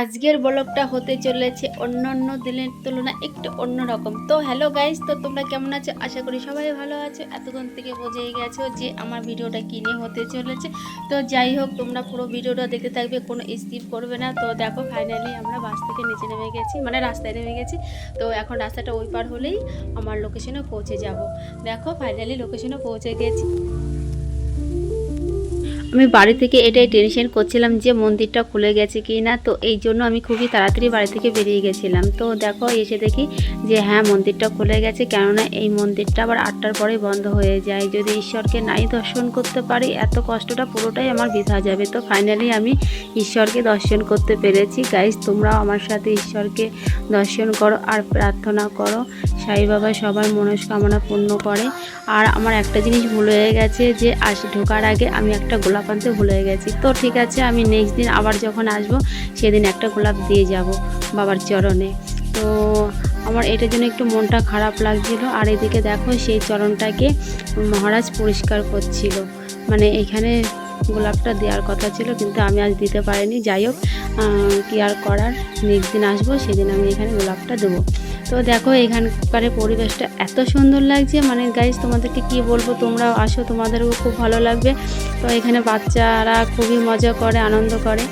আজকের ব্লগটা হতে চলেছে অন্যান্য দিনের তুলনায় একটু অন্যরকম। তো হ্যালো গাইস, তো তোমরা কেমন আছো? আশা করি সবাই ভালো আছো। এতক্ষণ থেকে বুঝেই গেছো যে আমার ভিডিওটা কী নিয়ে হতে চলেছে। তো যাই হোক, তোমরা পুরো ভিডিওটা দেখতে থাকবে, কোনো স্কিপ করবে না। তো দেখো, ফাইনালি আমরা বাস থেকে নিচে নেমে গেছি, মানে রাস্তায় নেমে গেছি। তো এখন রাস্তাটা ওই পার হলেই আমার লোকেশনে পৌঁছে যাব। দেখো, ফাইনালি লোকেশনে পৌঁছে গেছি। আমি বাড়ি থেকে এটাই টেনশন করছিলাম যে মন্দিরটা খুলে গেছে কি না। তো এই জন্য আমি খুবই তাড়াতাড়ি বাড়ি থেকে বেরিয়ে গেছিলাম। তো দেখো, এসে দেখি যে হ্যাঁ, মন্দিরটা খুলে গেছে। কেননা এই মন্দিরটা আবার 8টার পরেই বন্ধ হয়ে যায়। যদি ঈশ্বরকে নাই দর্শন করতে পারি, এত কষ্টটা পুরোটাই আমার বৃথা যাবে। তো ফাইনালি আমি ঈশ্বরকে দর্শন করতে পেরেছি। গাইস, তোমরাও আমার সাথে ঈশ্বরকে দর্শন করো আর প্রার্থনা করো সাই বাবা সবার মনস্কামনা পূর্ণ করে। আর আমার একটা জিনিস ভুল হয়ে গেছে, যে ঢোকার আগে আমি একটা গোলাপ আনতে ভুলে গেছি। তো ঠিক আছে, আমি নেক্সট দিন আবার যখন আসবো সেদিন একটা গোলাপ দিয়ে যাব বাবার চরণে। তো আমার এটার জন্য একটু মনটা খারাপ লাগছিল। আর এদিকে দেখো, সেই চরণটাকে মহারাজ পরিষ্কার করছিল। মানে এখানে গোলাপটা দেওয়ার কথা ছিল, কিন্তু আমি আজ দিতে পারিনি। যাই হোক, কি আর করার, নেক্সট দিন আসবো সেদিন আমি এখানে গোলাপটা দেবো। তো দেখো, এখানকার পরিবেশটা এত সুন্দর লাগছে, মানে গাইজ তোমাদেরকে কি বলবো, তোমরাও আসো, তোমাদেরও খুব ভালো লাগবে। তো এখানে বাচ্চারা খুবই মজা করে, আনন্দ করে।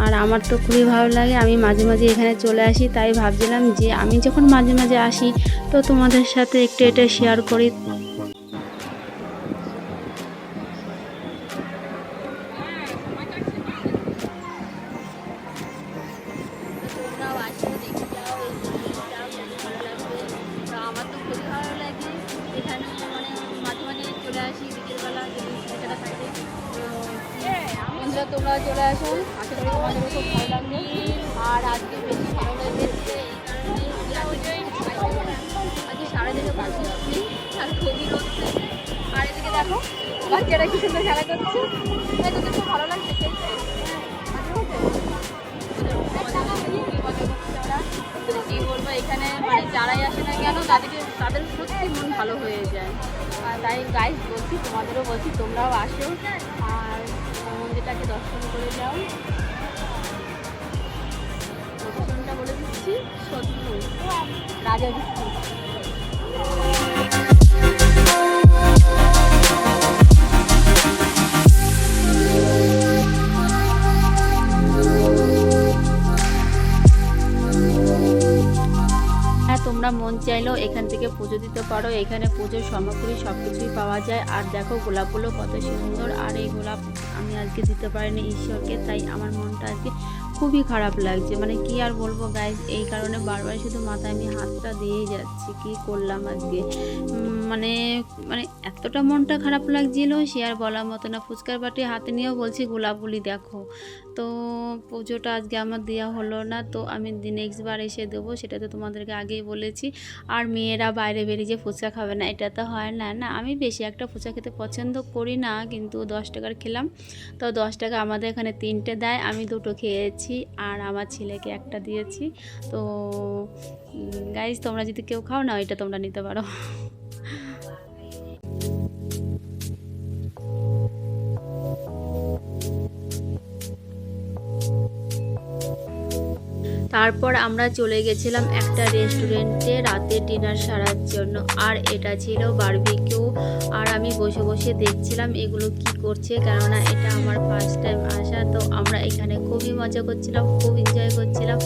আর আমার তো খুবই ভালো লাগে, আমি মাঝে মাঝে এখানে চলে আসি। তাই ভাবছিলাম যে আমি যখন মাঝে মাঝে আসি, তো তোমাদের সাথে একটু এটা শেয়ার করি। আমার তো খুবই ভালো লাগে এখানে, মানে মাঝে মাঝে চলে আসি বিকেলবেলা যদি ছেলেটা থাকে। বন্ধুরা, তোমরা চলে আসো, আশা করি তোমাদেরও খুব ভালো লাগবে। আর আজকে বেশি ভালো লেগেছে এই কারণে আজকে সারাদিনে বাকি আপনি আর খুবই রোদছে। আর এদিকে দেখো, বাচ্চারা কি সুন্দর খেলা করছে, তাই তোদের খুব ভালো লাগছে খেলতে। কি বলবো, এখানে মানে যারাই আসে না কেন, তাদের সত্যি মন ভালো হয়ে যায়। আর তাই গাইস বলছি, তোমাদেরও বলছি, তোমরাও আসো আর মন্দিরটাকে দর্শন করে যাও। লোকেশনটা বলে দিচ্ছি, সত্যি রাজা বিষ্ণু। তোমরা মন চাইলেও এখান থেকে পুজো দিতে পারো। এখানে পুজোর সামগ্রী সব কিছুই পাওয়া যায়। আর দেখো, গোলাপগুলো কত সুন্দর। আর এই গোলাপ আমি আজকে দিতে পারিনি ঈশ্বরকে, তাই আমার মনটা আজকে খুবই খারাপ লাগছে। মানে কি আর বলবো গাইজ, এই কারণে বারবার শুধু মাথায় আমি হাতটা দিয়েই যাচ্ছি, কি করলাম আজকে। মানে মানে এতটা মনটা খারাপ লাগছিল, সে আর বলার মতো না। ফুচকার বাটি হাতে নিয়েও বলছি গোলাপগুলি দেখো। তো পুজোটা আজকে আমার দেওয়া হলো না, তো আমি নেক্সট বার এসে দেবো, সেটা তো তোমাদেরকে আগেই বলেছি। আর মেয়েরা বাইরে বেরিয়ে যে ফুচকা খাবে না, এটা তো হয় না। না, আমি বেশি একটা ফুচকা খেতে পছন্দ করি না, কিন্তু 10 টাকার খেলাম। তো 10 টাকা আমাদের এখানে 3টে দেয়, আমি 2টো খেয়েছি আর আমার ছেলেকে একটা দিয়েছি। তো গাইজ, তোমরা যদি কেউ খাও না, এটা তোমরা নিতে পারো। তারপর আমরা চলে গেছিলাম একটা রেস্টুরেন্টে রাতে ডিনার সারার জন্য। আর এটা ছিল বারবিকিউ। আর আমি বসে বসে দেখছিলাম এগুলো কি করছে, কেননা এটা আমার ফার্স্ট টাইম আসা। তো আমরা এখানে খুবই মজা করছিলাম, খুব এনজয় করছিলাম।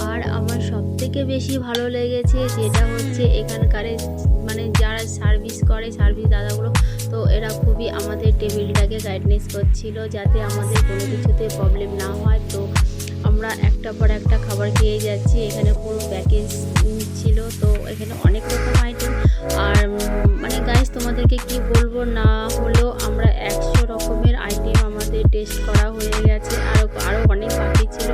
আর আমার সবথেকে বেশি ভালো লেগেছে যেটা হচ্ছে এখানকার মানে যারা সার্ভিস করে, সার্ভিস দাদাগুলো, তো এরা খুবই আমাদের টেবিলটাকে গাইডনেস করছিল যাতে আমাদের কোনো কিছুতে প্রবলেম না হয়। তো আমরা একটা পর একটা খাবার খেয়ে যাচ্ছি। এখানে পুরো প্যাকেজ ছিল, তো এখানে অনেক রকম আইটেম। আর মানে গাইস, তোমাদেরকে কি বলবো, না হলেও আমরা 100 রকমের আইটেম আমাদের টেস্ট করা হয়ে গেছে। আরও অনেক বাকি ছিল,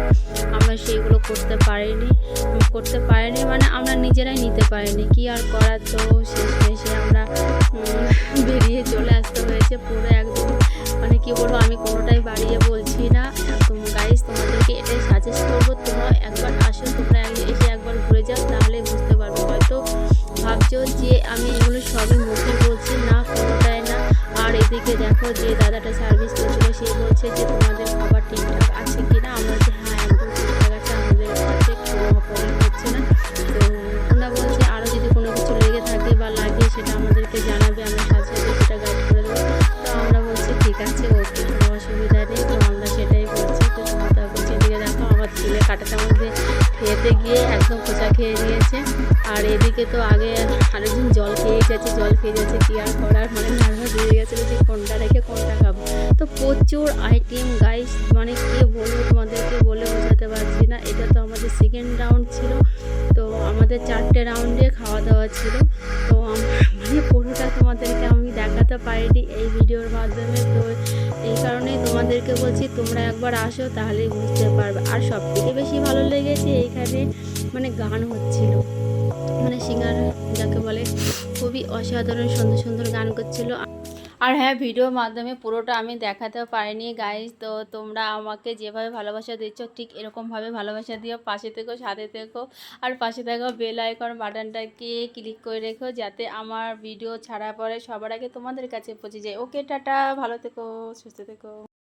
আমরা সেইগুলো করতে পারিনি, মানে আমরা নিজেরাই নিতে পারিনি। কি আর করার, তো শেষে আমরা বেরিয়ে চলে আসতে হয়েছে পুরো একদম। মানে কি বলবো, আমি কোনোটাই বাড়িয়ে বলছি না। গাইস, তোমাদেরকে এটাই সাজেস্ট করবো, তোমরা একবার আসো, তোমরা এসে একবার ঘুরে যাও, তাহলে বুঝতে পারবো। হয়তো ভাবছো যে আমি এগুলো সবই মুখে বলছি, না, কোনোটাই না। আর এদিকে দেখো, যে দাদাটা সার্ভিস করছিল সে বলছে যে তোমাদের খাবার ঠিকঠাক আছে কিনা। আমরা যে হ্যাঁ, একদম ঠিকঠাক আছে। কাঁটাটার মধ্যে খেতে গিয়ে একদম খোঁচা খেয়ে নিয়েছে। আর এদিকে তো আগে আরেকজন জল খেয়ে যাচ্ছে কী আর করার, মানে নার্ভাস হয়ে গেছিলো যে কোনটা রেখে কোনটা খাবো। তো প্রচুর আইটেম গাইস, মানে কে বলবো তোমাদেরকে, বলে বোঝাতে পারছি না। এটা তো আমাদের সেকেন্ড রাউন্ড ছিল, তো আমাদের 4টে রাউন্ডে খাওয়া দাওয়া ছিল। তো মানে পুরোটা তোমাদেরকে আমি দেখাতে পারিনি এই ভিডিওর মাধ্যমে। তো এই কারণেই তোমাদেরকে বলছি তোমরা একবার আসো, তাহলেই বুঝতে পারবে। আর সবথেকে বেশি ভালো লেগেছে এইখানে মানে গান হচ্ছিল, মানে সিঙ্গার যাকে বলে, খুবই অসাধারণ সুন্দর সুন্দর গান করছিল। আর হ্যাঁ, ভিডিওর মাধ্যমে পুরোটা আমি দেখাতে পারিনি গাইজ। তো তোমরা আমাকে যেভাবে ভালোবাসা দিচ্ছ ঠিক এরকমভাবে ভালোবাসা দিও, পাশে থেকো, সাথে থেকো। আর পাশে থাকা বেল আইকন বাটনটাকে ক্লিক করে রেখো, যাতে আমার ভিডিও ছাড়া পরে সবার আগে তোমাদের কাছে পৌঁছে যায়। ওকে, টাটা, ভালো থেকো, সুস্থ থেকো।